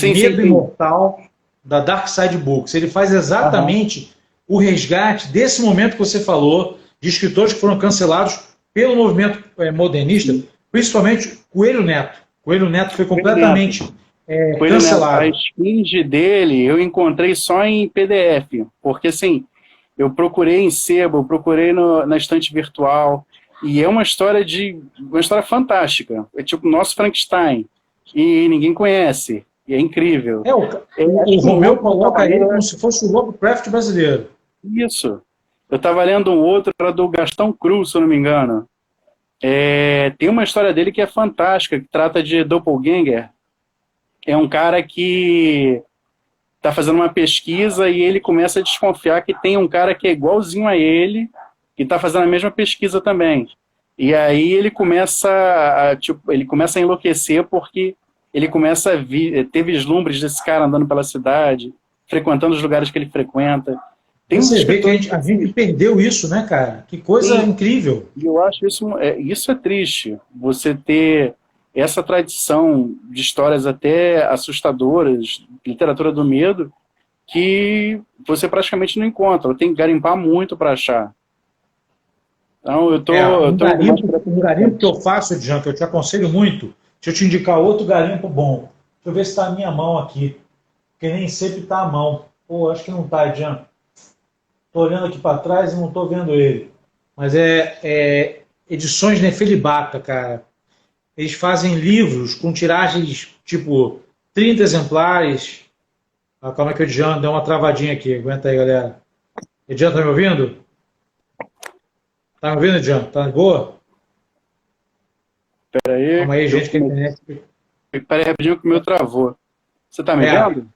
Medo Imortal, da Dark Side Books. Ele faz exatamente o resgate desse momento que você falou, de escritores que foram cancelados pelo movimento modernista, principalmente Coelho Neto. Coelho Neto foi completamente cancelado. A esfinge dele eu encontrei só em PDF, porque assim, eu procurei em sebo, eu procurei na estante virtual, e é uma história fantástica. É tipo o nosso Frankenstein, e ninguém conhece. E é incrível. O Romeu coloca ele como se fosse o Lovecraft brasileiro. Isso. Eu estava lendo um outro, era do Gastão Cruz, se eu não me engano. Tem uma história dele que é fantástica, que trata de doppelganger. É um cara que está fazendo uma pesquisa e ele começa a desconfiar que tem um cara que é igualzinho a ele, que está fazendo a mesma pesquisa também. E aí ele começa ele começa a enlouquecer porque ele começa a ter vislumbres desse cara andando pela cidade, frequentando os lugares que ele frequenta. Tem Você vê que a gente perdeu isso, né, cara? Que coisa incrível. E eu acho isso é triste. Você ter essa tradição de histórias até assustadoras, literatura do medo, que você praticamente não encontra. Tem que garimpar muito para achar. Então, um garimpo que eu faço, Edjan, que eu te aconselho muito, deixa eu te indicar outro garimpo bom. Deixa eu ver se está a minha mão aqui, porque nem sempre está a mão. Pô, acho que não está, Edjan. Estou olhando aqui para trás e não estou vendo ele. Mas Edições Nefelibata, cara. Eles fazem livros com tiragens tipo 30 exemplares. Ah, calma que o Edjan deu uma travadinha aqui. Aguenta aí, galera. Edjan, tá me ouvindo? Tá me ouvindo, Edjan? Tá de boa? Espera aí. Calma aí, gente, que a internet... Espera aí, rapidinho que o meu travou. Você tá me vendo?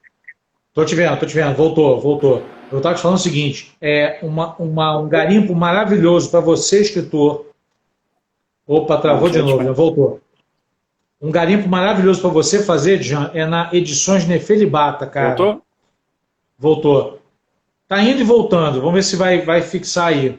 Tô te vendo. Voltou. Eu estava te falando o seguinte, um garimpo maravilhoso para você, escritor. Opa, travou de novo, já voltou. Um garimpo maravilhoso para você fazer, Jean, é na Edições Nefelibata, cara. Voltou. Tá indo e voltando, vamos ver se vai fixar aí.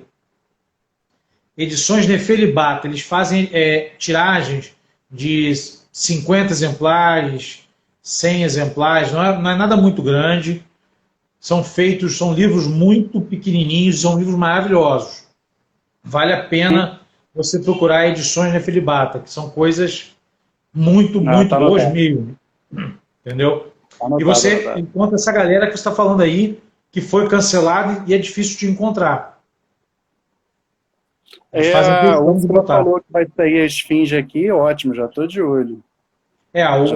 Edições Nefelibata, eles fazem tiragens de 50 exemplares, 100 exemplares, não é nada muito grande. São livros muito pequenininhos, são livros maravilhosos. Vale a pena você procurar Edições Nefelibata, que são coisas muito boas mesmo. Entendeu? E você encontra essa galera que você está falando aí, que foi cancelada e é difícil de encontrar. O falou que vai sair a Esfinge aqui, ótimo, já estou de olho.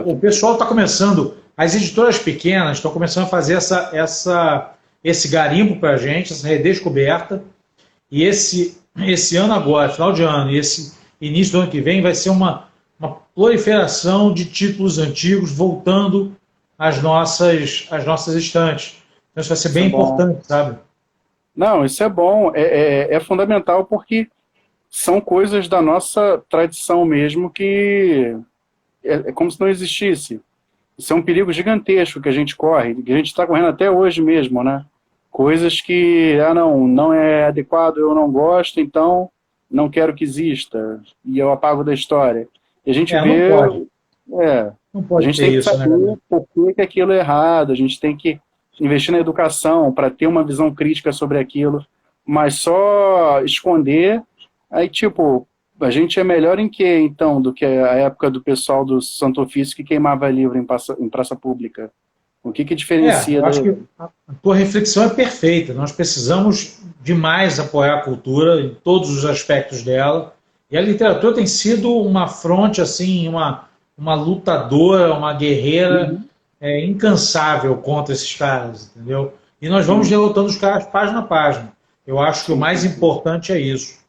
O pessoal está começando, as editoras pequenas estão começando a fazer esse garimpo para a gente, essa redescoberta, e esse ano agora, final de ano, e esse início do ano que vem, vai ser uma proliferação de títulos antigos voltando às nossas estantes. Então isso vai ser bem importante, sabe? Não, isso é bom, é fundamental porque são coisas da nossa tradição mesmo que é como se não existisse. Isso é um perigo gigantesco que a gente corre, que a gente está correndo até hoje mesmo, né? Coisas que, não é adequado, eu não gosto, então não quero que exista, e eu apago da história. E a gente vê... Não pode a gente ter tem que isso, saber, né? por que aquilo é errado, a gente tem que investir na educação para ter uma visão crítica sobre aquilo, mas só esconder, aí tipo... A gente é melhor em que, então, do que a época do pessoal do Santo Ofício que queimava livro em praça pública? O que diferencia? Eu acho que a tua reflexão é perfeita. Nós precisamos demais apoiar a cultura em todos os aspectos dela. E a literatura tem sido uma fronte, assim, uma lutadora, uma guerreira incansável contra esses caras, entendeu? E nós vamos derrotando os caras página a página. Eu acho que o mais importante é isso.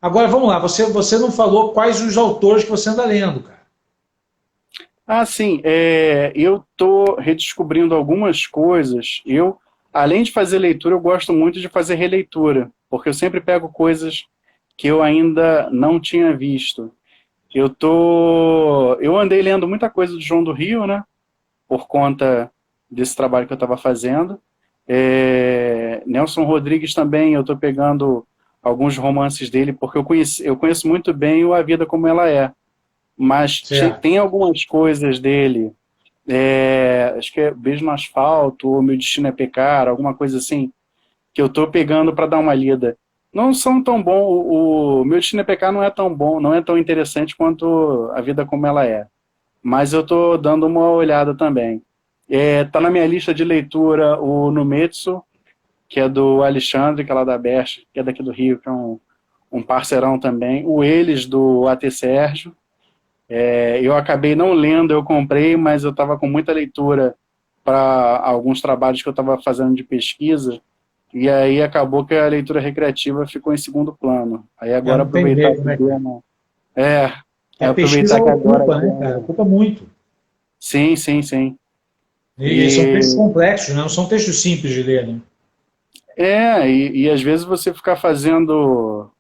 Agora, vamos lá, você não falou quais os autores que você anda lendo, cara. Sim, eu estou redescobrindo algumas coisas. Além de fazer leitura, eu gosto muito de fazer releitura, porque eu sempre pego coisas que eu ainda não tinha visto. Eu andei lendo muita coisa do João do Rio, né, por conta desse trabalho que eu estava fazendo. Nelson Rodrigues também, eu estou pegando alguns romances dele, porque eu conheço muito bem o A Vida Como Ela É, mas tem algumas coisas dele, acho que é Beijo no Asfalto, ou Meu Destino é Pecar, alguma coisa assim, que eu estou pegando para dar uma lida. Não são tão bom, o Meu Destino é Pecar não é tão bom, não é tão interessante quanto A Vida Como Ela É, mas eu estou dando uma olhada também. Tá na minha lista de leitura o Numetsu, que é do Alexandre, que é lá da Best, que é daqui do Rio, que é um parceirão também. O Eles, do A.T. Sérgio. Eu acabei não lendo, eu comprei, mas eu estava com muita leitura para alguns trabalhos que eu estava fazendo de pesquisa, e aí acabou que a leitura recreativa ficou em segundo plano. Aí agora Não tem aproveitar jeito, que né, deu cara? uma... É, E a pesquisa aproveitar que agora ocupa, deu né, cara? uma... Ocupa muito. Sim, sim, sim. E são textos E complexos, né? Não são textos simples de ler, né? e às vezes você ficar fazendo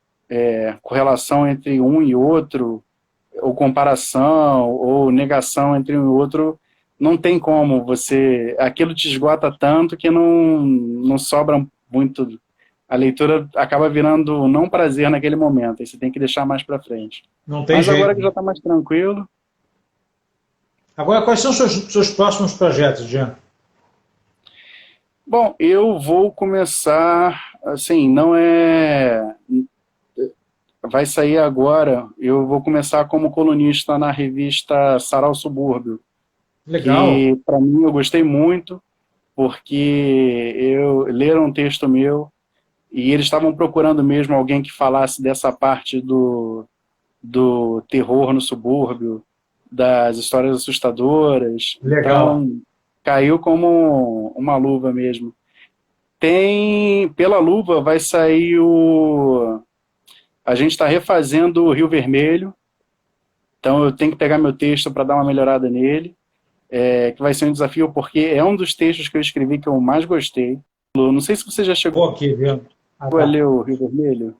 correlação entre um e outro, ou comparação, ou negação entre um e outro, não tem como você... Aquilo te esgota tanto que não sobra muito... A leitura acaba virando não prazer naquele momento, aí você tem que deixar mais para frente. Não tem Mas agora que jeito. já está mais tranquilo, Agora, quais são os seus próximos projetos, Jean? bom, eu vou começar, assim, não é... Vai sair agora, eu vou começar como colunista na revista Sarau Subúrbio, Legal. que para mim eu gostei muito, porque leram um texto meu e eles estavam procurando mesmo alguém que falasse dessa parte do terror no subúrbio, das histórias assustadoras, Legal. então caiu como uma luva mesmo. Pela luva vai sair a gente está refazendo o Rio Vermelho, então eu tenho que pegar meu texto para dar uma melhorada nele, que vai ser um desafio porque é um dos textos que eu escrevi que eu mais gostei. Não sei se você já chegou Vou aqui, viu? Ah, a tá. ler o Rio Vermelho.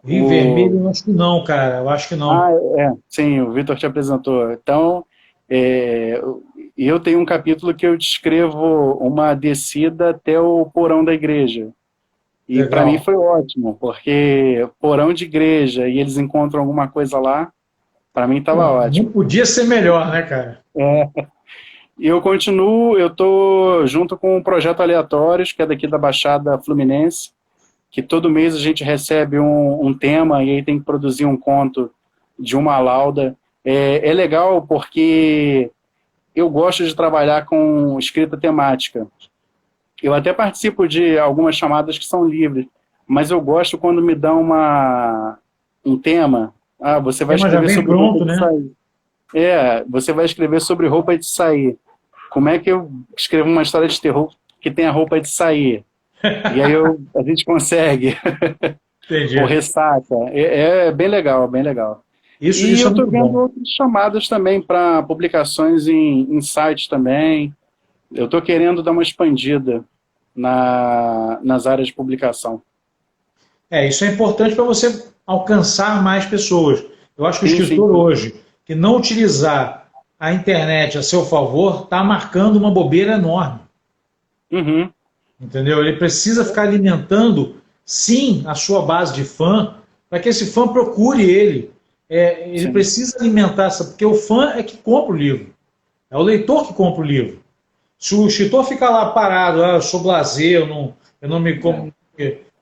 Rio Vermelho, eu acho que não, cara. Eu acho que Ah, não. sim, o Vitor te apresentou. Então, é, eu tenho um capítulo que eu descrevo uma descida até o porão da igreja. E para mim Legal. foi ótimo, porque porão de igreja e eles encontram alguma coisa lá, para mim estava Pô, não ótimo. podia ser melhor, né, cara? E eu continuo, eu estou junto com um projeto Aleatórios, que é daqui da Baixada Fluminense, que todo mês a gente recebe um tema e aí tem que produzir um conto de uma lauda. É legal porque eu gosto de trabalhar com escrita temática. Eu até participo de algumas chamadas que são livres, mas eu gosto quando me dão um tema. Ah, você O vai tema já escrever vem sobre roupa pronto, de né? sair. Você vai escrever sobre roupa de sair. Como é que eu escrevo uma história de terror que tem a roupa de sair? E aí a gente consegue. Ou Entendi. ressaca. É bem legal, bem legal. E Isso eu é estou muito vendo bom. outras chamadas também para publicações em sites também. Eu estou querendo dar uma expandida nas áreas de publicação. Isso é importante para você alcançar mais pessoas. Eu acho que o Sim, sim, escritor sim. hoje, que não utilizar a internet a seu favor, está marcando uma bobeira enorme. Uhum. Entendeu? Ele precisa ficar alimentando, sim, a sua base de fã, para que esse fã procure ele. Ele Sim. precisa alimentar, porque o fã é que compra o livro. É o leitor que compra o livro. Se o escritor ficar lá parado, eu sou blasé, eu não me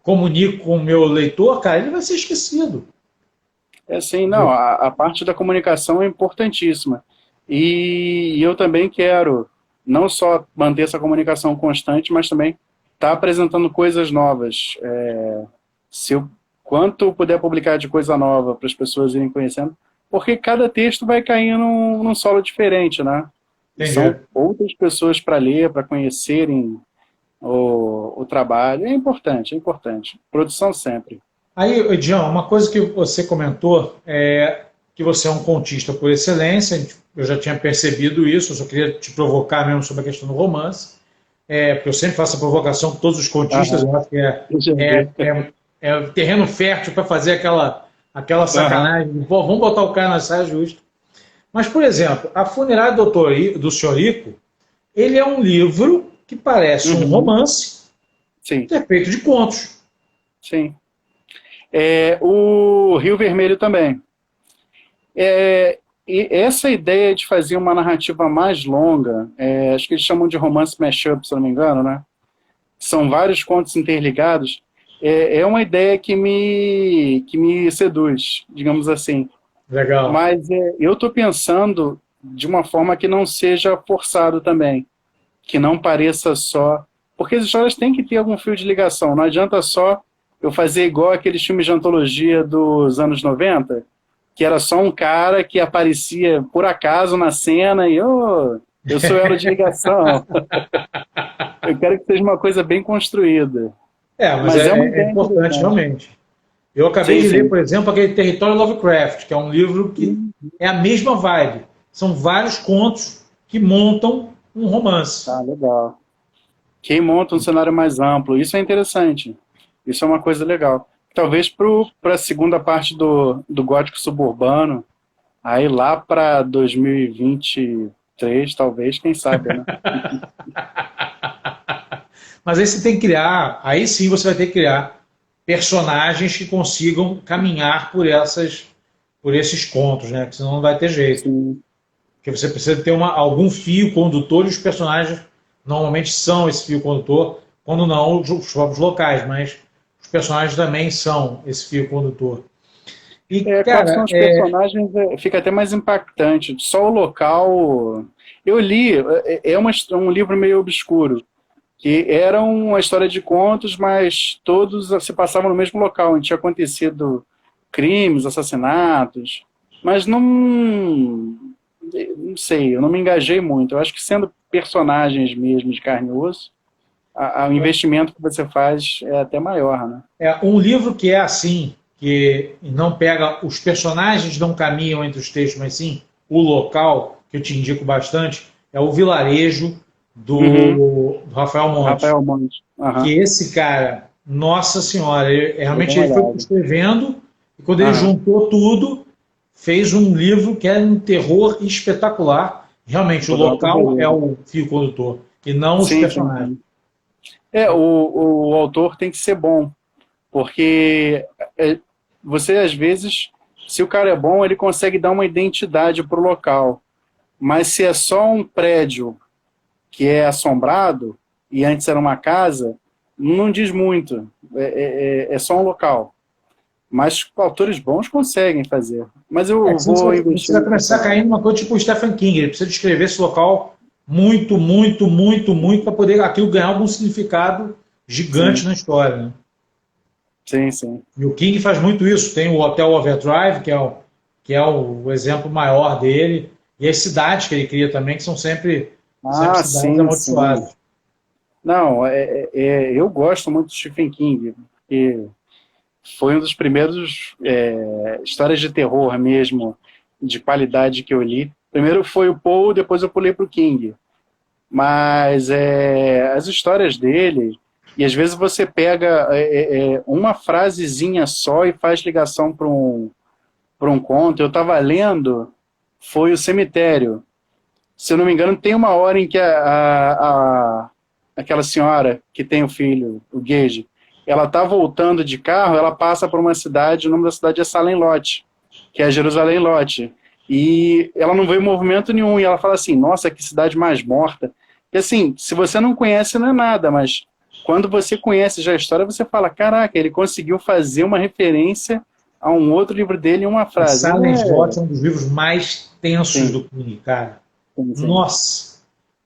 comunico com o meu leitor, cara, ele vai ser esquecido. É assim, não, Entendeu? a parte da comunicação é importantíssima. E eu também quero não só manter essa comunicação constante, mas também estar apresentando coisas novas. Se eu, quanto eu puder publicar de coisa nova para as pessoas irem conhecendo, porque cada texto vai cair num solo diferente, né? E são Entendi. outras pessoas para ler, para conhecerem o trabalho. É importante, é importante. Produção sempre. Aí, Edião, uma coisa que você comentou é que você é um contista por excelência, eu já tinha percebido isso, eu só queria te provocar mesmo sobre a questão do romance, porque eu sempre faço a provocação com todos os contistas, Aham, eu acho que deixa eu é, ver. é, é terreno fértil para fazer aquela Aham, sacanagem, pô, vamos botar o cara na saia justa. Mas, por exemplo, A Funerária do Senhorico, ele é um livro que parece um uhum, romance, sim, que é feito de contos. sim. O Rio Vermelho também. E essa ideia de fazer uma narrativa mais longa, acho que eles chamam de romance mashup, se eu não me engano, né? São vários contos interligados, é uma ideia que me seduz, digamos assim. Legal. Mas eu estou pensando de uma forma que não seja forçado também, que não pareça só... Porque as histórias têm que ter algum fio de ligação, não adianta só eu fazer igual aqueles filmes de antologia dos anos 90, que era só um cara que aparecia por acaso na cena e eu sou elo de ligação. Eu quero que seja uma coisa bem construída. Mas Mas é uma é ideia importante, interessante. realmente. Eu acabei Sim, de ler, sim. por exemplo, aquele Território Lovecraft, que é um livro que é a mesma vibe. São vários contos que montam um romance. Ah, legal. Quem monta um cenário mais amplo, isso é interessante. Isso é uma coisa legal. Talvez para a segunda parte do gótico suburbano, aí lá para 2023, talvez, quem sabe, né? Mas aí você tem que criar, aí sim você vai ter que criar personagens que consigam caminhar por esses contos, né? Porque senão não vai ter jeito. Sim. Porque você precisa ter algum fio condutor e os personagens normalmente são esse fio condutor, quando não os próprios locais, mas os personagens também são esse fio condutor. E, Quando são cara, os personagens, fica até mais impactante. Só o local. Eu li, um livro meio obscuro, que era uma história de contos, mas todos se passavam no mesmo local, onde tinha acontecido crimes, assassinatos, mas não sei, eu não me engajei muito. Eu acho que sendo personagens mesmo de carne e osso, o investimento que você faz é até maior, né? um livro que é assim, que não pega, os personagens não caminham entre os textos, mas sim o local, que eu te indico bastante, é o Vilarejo Uhum. do Rafael Montes. Rafael Monte. Que Aham. esse cara, nossa senhora, Vou dar realmente uma ele foi olhada. escrevendo e quando ele Aham. juntou tudo, fez um livro que era um terror espetacular. Realmente, o Vou dar uma local é conferida. o fio condutor e não os Sim, sim, personagens. sim. O autor tem que ser bom, porque é, você, às vezes, se o cara é bom, ele consegue dar uma identidade para o local. Mas se é só um prédio que é assombrado, e antes era uma casa, não diz muito. É só um local. Mas autores bons conseguem fazer. Mas eu Senão vou você investir vai nesse começar a cair personagem. numa coisa tipo o Stephen King. Ele precisa descrever esse local muito, muito, muito, muito para poder aquilo ganhar algum significado gigante Sim, na história. Né? sim, sim. E o King faz muito isso. Tem o Hotel Overdrive, que é o exemplo maior dele, e as cidades que ele cria também, que são sempre Ah, cidades sim, sim. amaldiçoadas. Não, eu gosto muito de Stephen King, porque foi um dos primeiros histórias de terror mesmo, de qualidade que eu li. Primeiro foi o Poe, depois eu pulei para o King. Mas as histórias dele, e às vezes você pega uma frasezinha só e faz ligação para um conto. Eu estava lendo, foi O Cemitério. Se eu não me engano, tem uma hora em que aquela senhora que tem o filho, o Gage, ela está voltando de carro, ela passa por uma cidade, o nome da cidade é Salem Lot, que é Jerusalém Lot. E ela não vê movimento nenhum, e ela fala assim, nossa, que cidade mais morta. E assim, se você não conhece, não é nada, mas quando você conhece já a história, você fala, caraca, ele conseguiu fazer uma referência a um outro livro dele em uma A frase. Silent Slot é um dos livros mais tensos Sim, do King, cara. sim, sim. Nossa,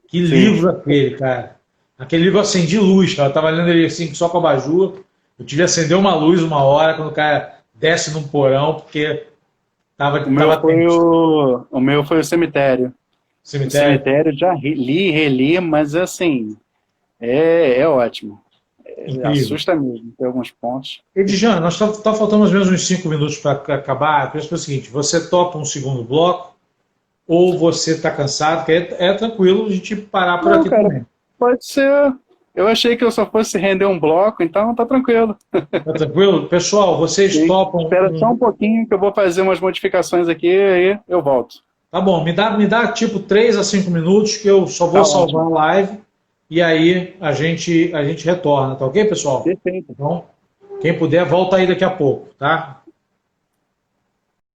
que Sim. livro aquele, cara. Aquele livro eu acendi luz, cara. Eu tava lendo ele assim, só com a abajur. Eu tive que acender uma luz uma hora quando o cara desce num porão, porque tava tenso. O meu foi o Cemitério. O Cemitério. Cemitério já li, reli, mas assim, é ótimo. Incrível. Assusta mesmo, tem alguns pontos. Edjan, nós tá faltando mais ou menos uns 5 minutos para acabar. Eu queria saber o seguinte: você topa um segundo bloco ou você está cansado? Que é tranquilo a gente parar por Não, aqui cara, também. pode ser. Eu achei que eu só fosse render um bloco, então tá tranquilo. Tá tranquilo? Pessoal, vocês Sim. topam Espera só um um. pouquinho que eu vou fazer umas modificações aqui e aí eu volto. Tá bom, me dá tipo 3 a 5 minutos que eu só vou Tá salvar ótimo. a live e aí a gente retorna, tá ok, pessoal? Perfeito. Então, quem puder, volta aí daqui a pouco, tá?